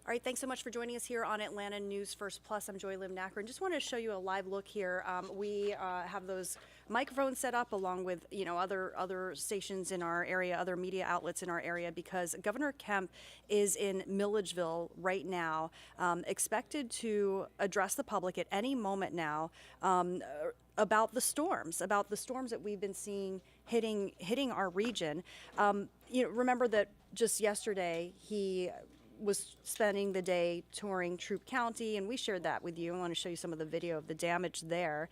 All right, thanks so much for joining us here on Atlanta News First Plus. I'm Joy Lim Nacker, and just wanted to show you a live look here. We have those microphones set up along with other stations in our area, other media outlets in our area, because Governor Kemp is in Milledgeville right now, expected to address the public at any moment now. About the storms that we've been seeing hitting our region. Remember that just yesterday he was spending the day touring Troup County, and we shared that with you. I want to show you some of the video of the damage there.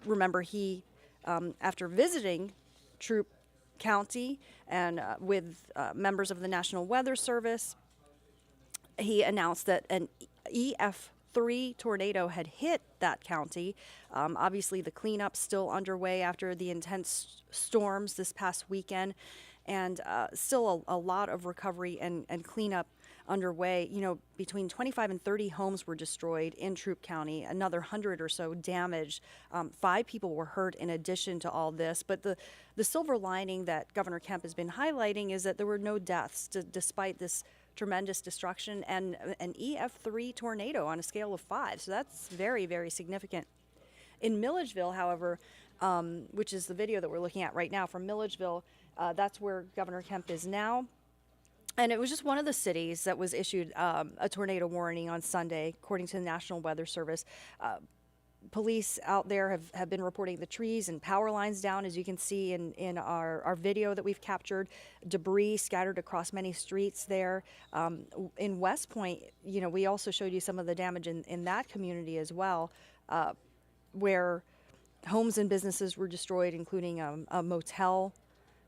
Remember, he, after visiting Troup County and with members of the National Weather Service, he announced that an EF3 tornado had hit that county. Obviously, the cleanup's still underway after the intense storms this past weekend, and still a lot of recovery and cleanup underway. Between 25 and 30 homes were destroyed in Troup County, another 100 or so damaged. 5 people were hurt in addition to all this. But the silver lining that Governor Kemp has been highlighting is that there were no deaths despite this tremendous destruction and an EF3 tornado on a scale of 5. So that's very, very significant. In Milledgeville, however, which is the video that we're looking at right now from Milledgeville, that's where Governor Kemp is now. And it was just one of the cities that was issued a tornado warning on Sunday, according to the National Weather Service. Police out there have been reporting the trees and power lines down, as you can see in our video that we've captured. Debris scattered across many streets there. In West Point, we also showed you some of the damage in that community as well, where homes and businesses were destroyed, including a motel.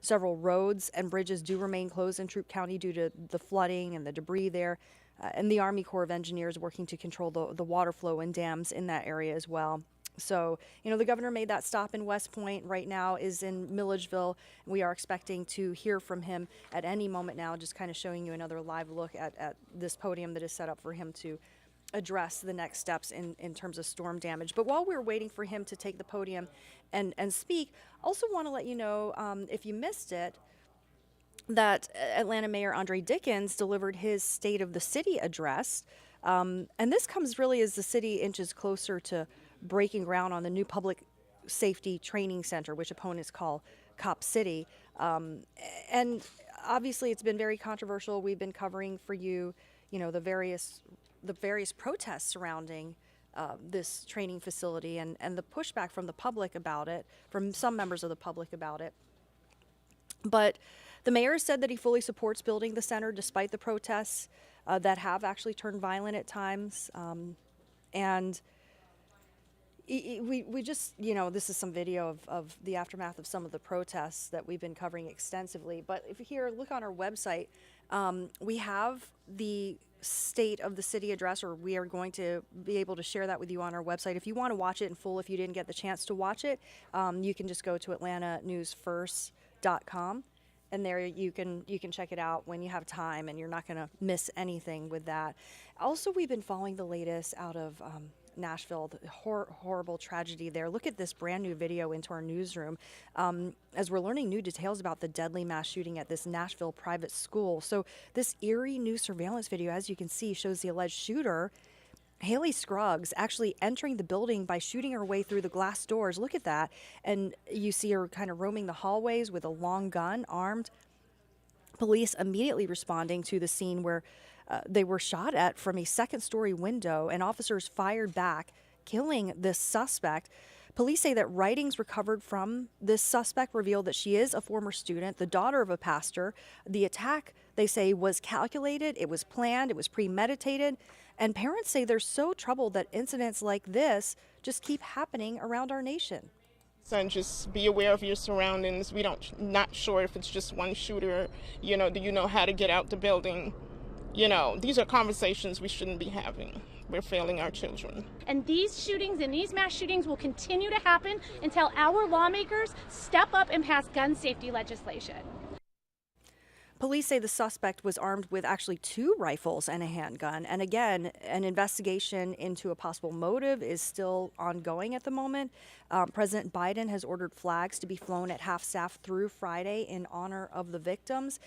Several roads and bridges do remain closed in Troup County due to the flooding and the debris there. And the Army Corps of Engineers working to control the water flow and dams in that area as well. So, the governor made that stop in West Point, right now is in Milledgeville. We are expecting to hear from him at any moment now, just kind of showing you another live look at this podium that is set up for him to address the next steps in terms of storm damage. But while we're waiting for him to take the podium and speak, also want to let you know, if you missed it, that Atlanta Mayor Andre Dickens delivered his State of the City address. And this comes really as the city inches closer to breaking ground on the new public safety training center, which opponents call Cop City. And obviously it's been very controversial. We've been covering for you, the various protests surrounding this training facility and the pushback from the public about it, from some members of the public about it. But the mayor said that he fully supports building the center despite the protests that have actually turned violent at times. And we just, this is some video of the aftermath of some of the protests that we've been covering extensively. But if you here, look on our website, we have the State of the City address, or we are going to be able to share that with you on our website. If you want to watch it in full, if you didn't get the chance to watch it, you can just go to atlantanewsfirst.com, and there you can check it out when you have time, and you're not going to miss anything with that. Also, we've been following the latest out of Nashville, the horrible tragedy there. Look at this brand new video into our newsroom as we're learning new details about the deadly mass shooting at this Nashville private school. So this eerie new surveillance video, as you can see, shows the alleged shooter, Haley Scruggs, actually entering the building by shooting her way through the glass doors. Look at that. And you see her kind of roaming the hallways with a long gun, armed. Police immediately responding to the scene where they were shot at from a second-story window, and officers fired back, killing this suspect. Police say that writings recovered from this suspect revealed that she is a former student, the daughter of a pastor. The attack, they say, was calculated, it was planned, it was premeditated, and parents say they're so troubled that incidents like this just keep happening around our nation. And just be aware of your surroundings. Not sure if it's just one shooter. Do you know how to get out the building? These are conversations we shouldn't be having. We're failing our children. And these shootings and these mass shootings will continue to happen until our lawmakers step up and pass gun safety legislation. Police say the suspect was armed with actually 2 rifles and a handgun. And again, an investigation into a possible motive is still ongoing at the moment. President Biden has ordered flags to be flown at half-staff through Friday in honor of the victims.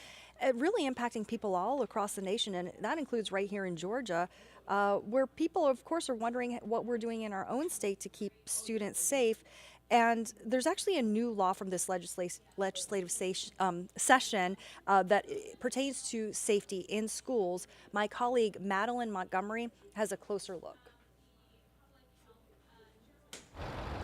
really impacting people all across the nation, and that includes right here in Georgia, where people, of course, are wondering what we're doing in our own state to keep students safe. And there's actually a new law from this legislative session that pertains to safety in schools. My colleague Madeline Montgomery has a closer look.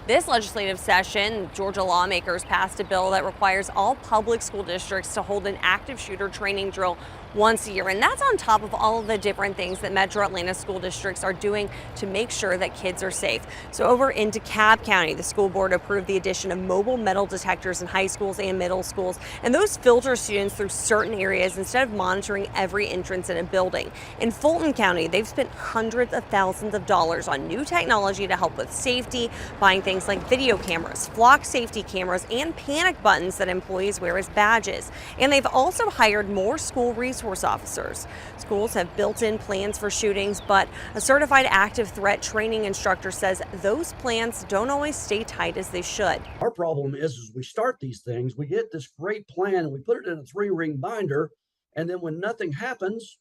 This legislative session, Georgia lawmakers passed a bill that requires all public school districts to hold an active shooter training drill once a year. And that's on top of all of the different things that Metro Atlanta school districts are doing to make sure that kids are safe. So over in DeKalb County, the school board approved the addition of mobile metal detectors in high schools and middle schools. And those filter students through certain areas instead of monitoring every entrance in a building. In Fulton County, they've spent hundreds of thousands of dollars on new technology to help with safety, buying things like video cameras, flock safety cameras, and panic buttons that employees wear as badges. And they've also hired more school resource officers. Schools have built-in plans for shootings, but a certified active threat training instructor says those plans don't always stay tight as they should. Our problem is we start these things, we get this great plan, and we put it in a 3-ring binder, and then when nothing happens,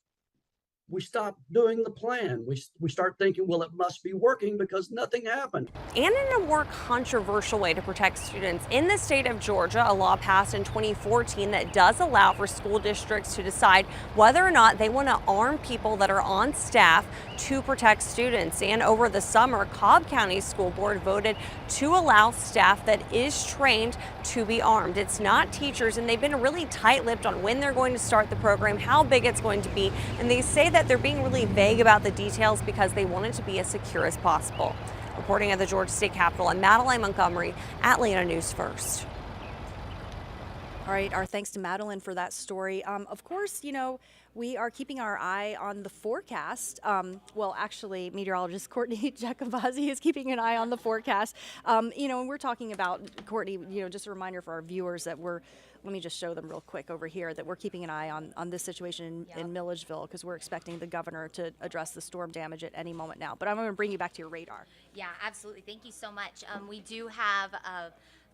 we stop doing the plan. We start thinking, well, it must be working because nothing happened. And in a more controversial way to protect students, in the state of Georgia, a law passed in 2014 that does allow for school districts to decide whether or not they want to arm people that are on staff to protect students. And over the summer, Cobb County School Board voted to allow staff that is trained to be armed. It's not teachers, and they've been really tight-lipped on when they're going to start the program, how big it's going to be, and they say that they're being really vague about the details because they want it to be as secure as possible. Reporting at the Georgia State Capitol, I'm Madeline Montgomery, Atlanta News First. All right, our thanks to Madeline for that story. Of course, you know, we are keeping our eye on the forecast. Well, actually, meteorologist Courtney Giacobazzi is keeping an eye on the forecast. You know, and we're talking about, Courtney, you know, just a reminder for our viewers that let me just show them real quick over here, that we're keeping an eye on this situation in Milledgeville, because we're expecting the governor to address the storm damage at any moment now. But I'm going to bring you back to your radar. Yeah, absolutely. Thank you so much.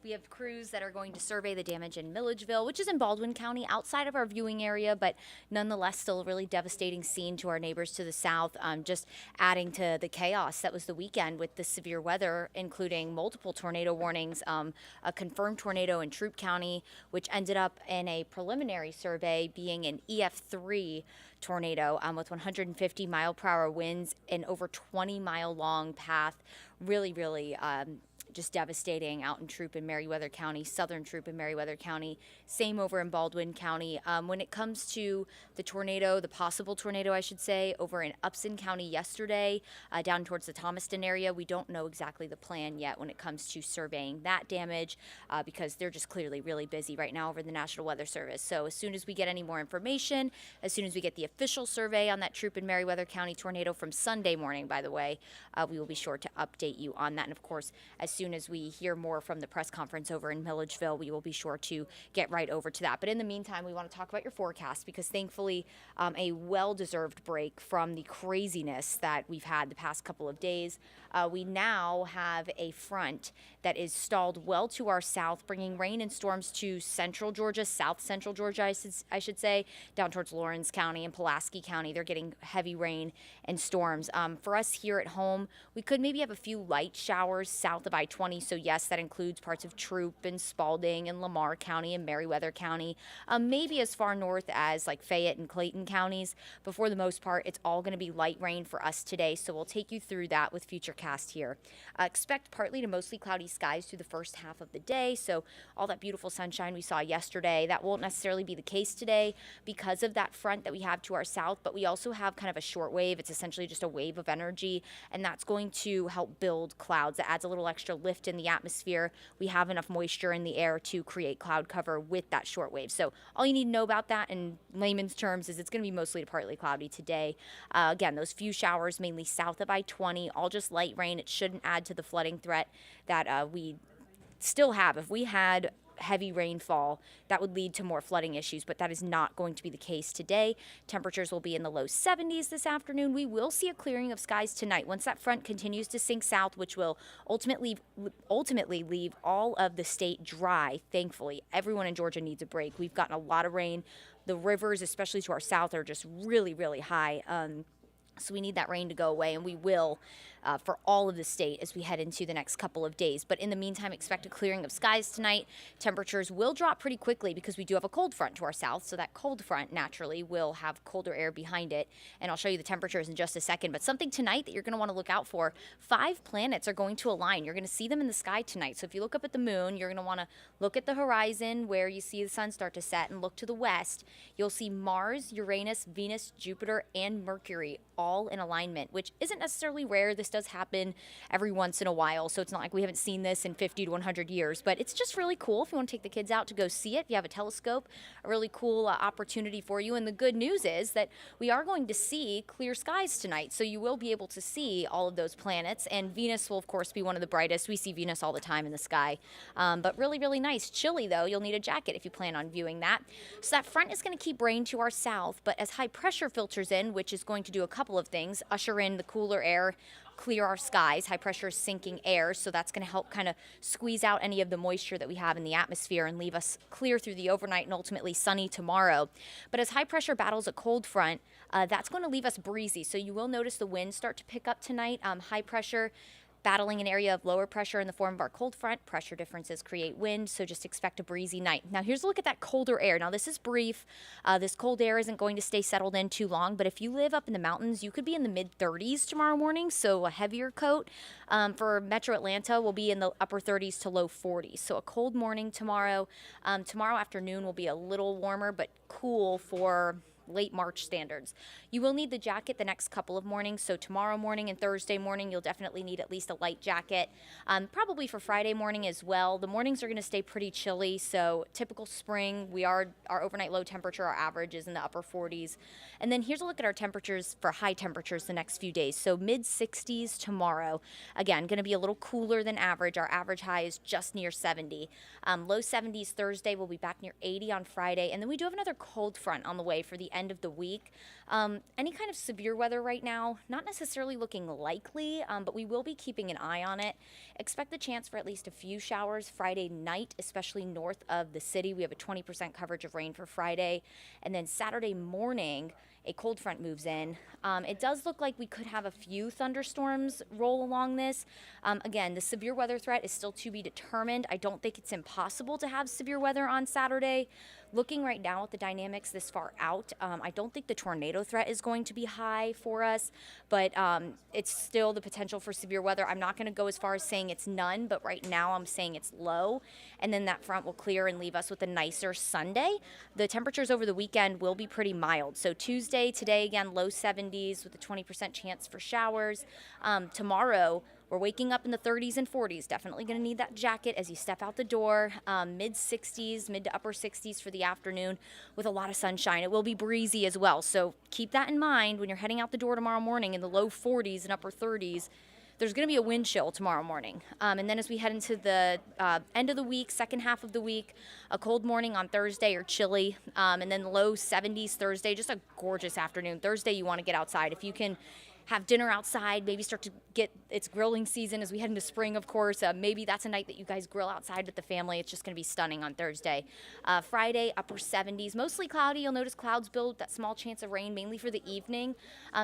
We have crews that are going to survey the damage in Milledgeville, which is in Baldwin County, outside of our viewing area, but nonetheless still a really devastating scene to our neighbors to the south, just adding to the chaos that was the weekend with the severe weather, including multiple tornado warnings, a confirmed tornado in Troup County, which ended up in a preliminary survey being an EF3 tornado with 150 mile per hour winds and over 20-mile long path. Really, just devastating out in Troup and Meriwether County, southern Troup and Meriwether County, same over in Baldwin County. When it comes to the tornado, the possible tornado, I should say, over in Upson County yesterday, down towards the Thomaston area, we don't know exactly the plan yet when it comes to surveying that damage because they're just clearly really busy right now over the National Weather Service. So as soon as we get any more information, as soon as we get the official survey on that Troup and Meriwether County tornado from Sunday morning, by the way, we will be sure to update you on that. And of course, as soon as we hear more from the press conference over in Milledgeville, we will be sure to get right over to that. But in the meantime, we want to talk about your forecast because thankfully a well-deserved break from the craziness that we've had the past couple of days. We now have a front that is stalled well to our south, bringing rain and storms to central Georgia, south central Georgia, I should say, down towards Lawrence County and Pulaski County. They're getting heavy rain and storms. For us here at home, we could maybe have a few light showers south of I-20. So yes, that includes parts of Troup and Spalding and Lamar County and Meriwether County, maybe as far north as like Fayette and Clayton counties. But for the most part, it's all going to be light rain for us today. So we'll take you through that with Futurecast here. Expect partly to mostly cloudy skies through the first half of the day. So all that beautiful sunshine we saw yesterday, that won't necessarily be the case today because of that front that we have to our south. But we also have kind of a short wave. It's essentially just a wave of energy, and that's going to help build clouds. That adds a little extra lift in the atmosphere. We have enough moisture in the air to create cloud cover with that short wave. So all you need to know about that in layman's terms is it's going to be mostly to partly cloudy today. Again, those few showers mainly south of I-20, all just light rain. It shouldn't add to the flooding threat that we still have. If we had heavy rainfall, that would lead to more flooding issues, but that is not going to be the case today. Temperatures will be in the low 70s this afternoon. We will see a clearing of skies tonight once that front continues to sink south, which will ultimately leave all of the state dry. Thankfully, everyone in Georgia needs a break. We've gotten a lot of rain, The rivers, especially to our south, are just really, really high. So we need that rain to go away, and we will for all of the state as we head into the next couple of days. But in the meantime, expect a clearing of skies tonight. Temperatures will drop pretty quickly because we do have a cold front to our south, so that cold front naturally will have colder air behind it. And I'll show you the temperatures in just a second. But something tonight that you're going to want to look out for, 5 planets are going to align. You're going to see them in the sky tonight. So if you look up at the moon, you're going to want to look at the horizon where you see the sun start to set and look to the west. You'll see Mars, Uranus, Venus, Jupiter, and Mercury all in alignment, which isn't necessarily rare. This does happen every once in a while, so it's not like we haven't seen this in 50 to 100 years, but it's just really cool if you want to take the kids out to go see it. If you have a telescope, a really cool opportunity for you. And the good news is that we are going to see clear skies tonight, so you will be able to see all of those planets, and Venus will of course be one of the brightest. We see Venus all the time in the sky, but really, really nice. Chilly though, you'll need a jacket if you plan on viewing that. So that front is going to keep rain to our south, but as high pressure filters in, which is going to do a couple of things, usher in the cooler air, clear our skies. High pressure is sinking air, so that's going to help kind of squeeze out any of the moisture that we have in the atmosphere and leave us clear through the overnight and ultimately sunny tomorrow. But as high pressure battles a cold front, that's going to leave us breezy, so you will notice the winds start to pick up tonight. High pressure battling an area of lower pressure in the form of our cold front. Pressure differences create wind, so just expect a breezy night. Now here's a look at that colder air. Now this is brief. This cold air isn't going to stay settled in too long, but if you live up in the mountains, you could be in the mid-30s tomorrow morning, so a heavier coat. For Metro Atlanta, we'll be in the upper 30s to low 40s, so a cold morning tomorrow. Tomorrow afternoon will be a little warmer, but cool for late March standards. You will need the jacket the next couple of mornings, so tomorrow morning and Thursday morning you'll definitely need at least a light jacket, probably for Friday morning as well. The mornings are going to stay pretty chilly, so typical spring. Our overnight low temperature, our average is in the upper 40s. And then here's a look at our temperatures for high temperatures the next few days. So mid 60s tomorrow, again going to be a little cooler than average. Our average high is just near 70. Low 70s Thursday, we'll be back near 80 on Friday, and then we do have another cold front on the way for the end of the week. Any kind of severe weather right now, not necessarily looking likely, but we will be keeping an eye on it. Expect the chance for at least a few showers Friday night, especially north of the city. We have a 20% coverage of rain for Friday. And then Saturday morning, a cold front moves in. It does look like we could have a few thunderstorms roll along this. Again, the severe weather threat is still to be determined. I don't think it's impossible to have severe weather on Saturday. Looking right now at the dynamics this far out, I don't think the tornado threat is going to be high for us, but it's still the potential for severe weather. I'm not going to go as far as saying it's none, but right now I'm saying it's low, and then that front will clear and leave us with a nicer Sunday. The temperatures over the weekend will be pretty mild. So Tuesday, today again, low 70s with a 20% chance for showers. Tomorrow, we're waking up in the 30s and 40s. Definitely going to need that jacket as you step out the door. Mid 60s, mid to upper 60s for the afternoon with a lot of sunshine. It will be breezy as well. So keep that in mind when you're heading out the door tomorrow morning in the low 40s and upper 30s. There's going to be a wind chill tomorrow morning. And then as we head into the end of the week, second half of the week, a cold morning on Thursday or chilly, and then low 70s Thursday, just a gorgeous afternoon. Thursday, you want to get outside. If you can have dinner outside, maybe start to get, it's grilling season as we head into spring, of course. Maybe that's a night that you guys grill outside with the family. It's just going to be stunning on Thursday. Friday, upper 70s, mostly cloudy. You'll notice clouds build, that small chance of rain, mainly for the evening.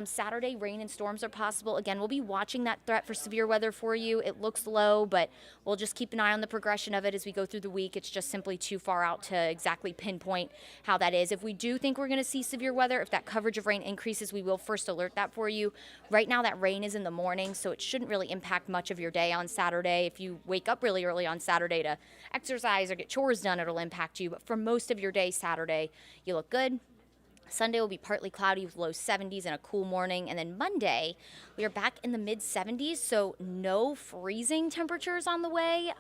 Saturday, rain and storms are possible. Again, we'll be watching that threat for severe weather for you. It looks low, but we'll just keep an eye on the progression of it as we go through the week. It's just simply too far out to exactly pinpoint how that is. If we do think we're going to see severe weather, if that coverage of rain increases, we will first alert that for you. Right now, that rain is in the morning, so it shouldn't really impact much of your day on Saturday. If you wake up really early on Saturday to exercise or get chores done, it'll impact you. But for most of your day Saturday, you look good. Sunday will be partly cloudy with low 70s and a cool morning. And then Monday, we are back in the mid 70s, so no freezing temperatures on the way.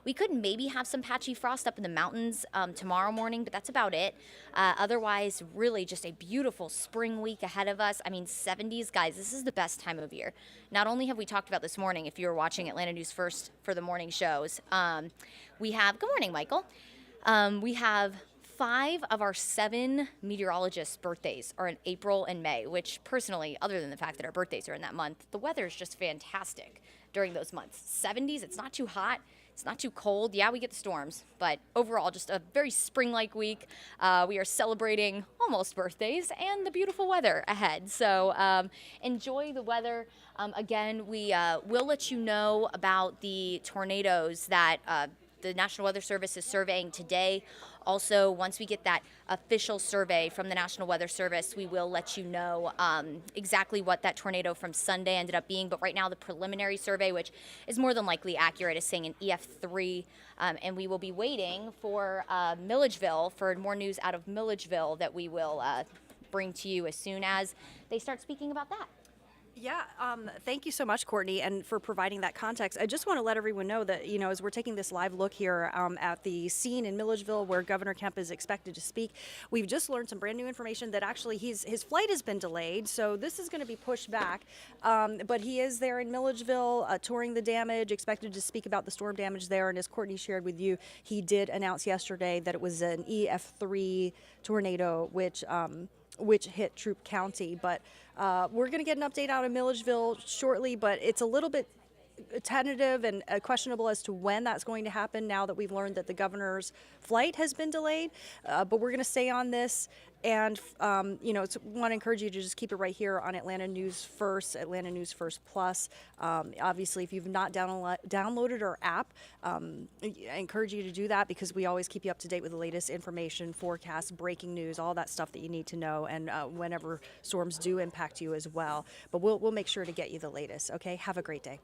We could maybe have some patchy frost up in the mountains tomorrow morning, but that's about it. Otherwise, really just a beautiful spring week ahead of us. I mean, 70s, guys, this is the best time of year. Not only have we talked about this morning, if you were watching Atlanta News First for the morning shows, we have, good morning, Michael. We have 5 of our 7 meteorologists' birthdays are in April and May, which personally, other than the fact that our birthdays are in that month, the weather is just fantastic during those months. 70s, it's not too hot. It's not too cold. Yeah, we get the storms, but overall, just a very spring-like week. We are celebrating almost birthdays and the beautiful weather ahead. So enjoy the weather. Again, we will let you know about the tornadoes that the National Weather Service is surveying today. Also, once we get that official survey from the National Weather Service, we will let you know exactly what that tornado from Sunday ended up being. But right now, the preliminary survey, which is more than likely accurate, is saying an EF3. And we will be waiting for Milledgeville, for more news out of Milledgeville that we will bring to you as soon as they start speaking about that. Yeah, thank you so much, Courtney, and for providing that context. I just want to let everyone know that, you know, as we're taking this live look here at the scene in Milledgeville where Governor Kemp is expected to speak, we've just learned some brand new information that actually his flight has been delayed, so this is going to be pushed back. But he is there in Milledgeville touring the damage, expected to speak about the storm damage there, and as Courtney shared with you, he did announce yesterday that it was an EF3 tornado, which hit Troup County. But we're going to get an update out of Milledgeville shortly, but it's a little bit tentative and questionable as to when that's going to happen now that we've learned that the governor's flight has been delayed. But we're going to stay on this, and you know, want to encourage you to just keep it right here on Atlanta News First, Atlanta News First Plus. Obviously, if you've not downloaded our app, I encourage you to do that, because we always keep you up to date with the latest information, forecasts, breaking news, all that stuff that you need to know, and whenever storms do impact you as well. But we'll make sure to get you the latest. Okay, have a great day.